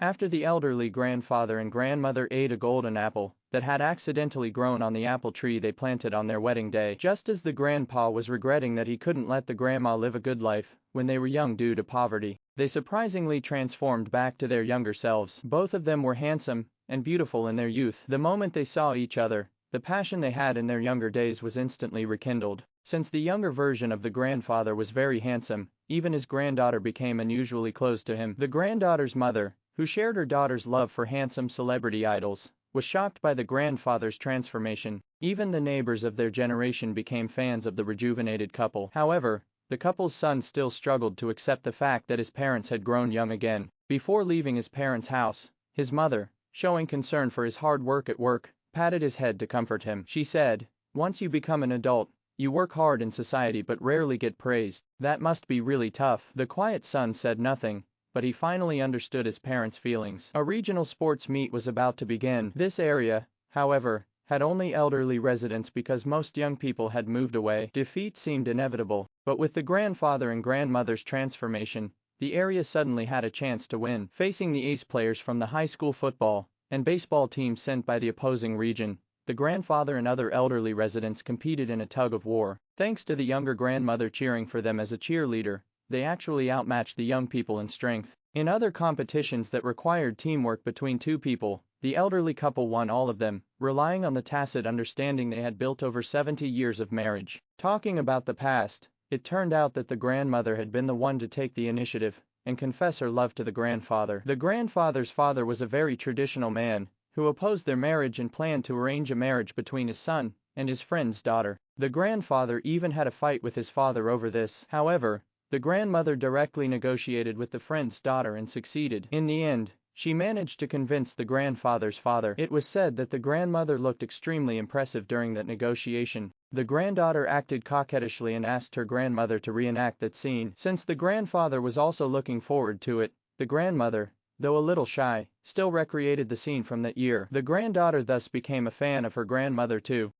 After the elderly grandfather and grandmother ate a golden apple that had accidentally grown on the apple tree they planted on their wedding day, just as the grandpa was regretting that he couldn't let the grandma live a good life when they were young due to poverty, they surprisingly transformed back to their younger selves. Both of them were handsome and beautiful in their youth. The moment they saw each other, the passion they had in their younger days was instantly rekindled. Since the younger version of the grandfather was very handsome, even his granddaughter became unusually close to him. The granddaughter's mother, who shared her daughter's love for handsome celebrity idols, was shocked by the grandfather's transformation. Even the neighbors of their generation became fans of the rejuvenated couple. However, the couple's son still struggled to accept the fact that his parents had grown young again. Before leaving his parents' house, his mother, showing concern for his hard work at work, patted his head to comfort him. She said, "Once you become an adult, you work hard in society but rarely get praised. That must be really tough." The quiet son said nothing, but he finally understood his parents' feelings. A regional sports meet was about to begin. This area, however, had only elderly residents because most young people had moved away. Defeat seemed inevitable, but with the grandfather and grandmother's transformation, the area suddenly had a chance to win. Facing the ace players from the high school football and baseball teams sent by the opposing region, the grandfather and other elderly residents competed in a tug-of-war. Thanks to the younger grandmother cheering for them as a cheerleader, they actually outmatched the young people in strength. In other competitions that required teamwork between two people, the elderly couple won all of them, relying on the tacit understanding they had built over 70 years of marriage. Talking about the past, it turned out that the grandmother had been the one to take the initiative and confess her love to the grandfather. The grandfather's father was a very traditional man who opposed their marriage and planned to arrange a marriage between his son and his friend's daughter. The grandfather even had a fight with his father over this. However, the grandmother directly negotiated with the friend's daughter and succeeded. In the end, she managed to convince the grandfather's father. It was said that the grandmother looked extremely impressive during that negotiation. The granddaughter acted coquettishly and asked her grandmother to reenact that scene. Since the grandfather was also looking forward to it, the grandmother, though a little shy, still recreated the scene from that year. The granddaughter thus became a fan of her grandmother too.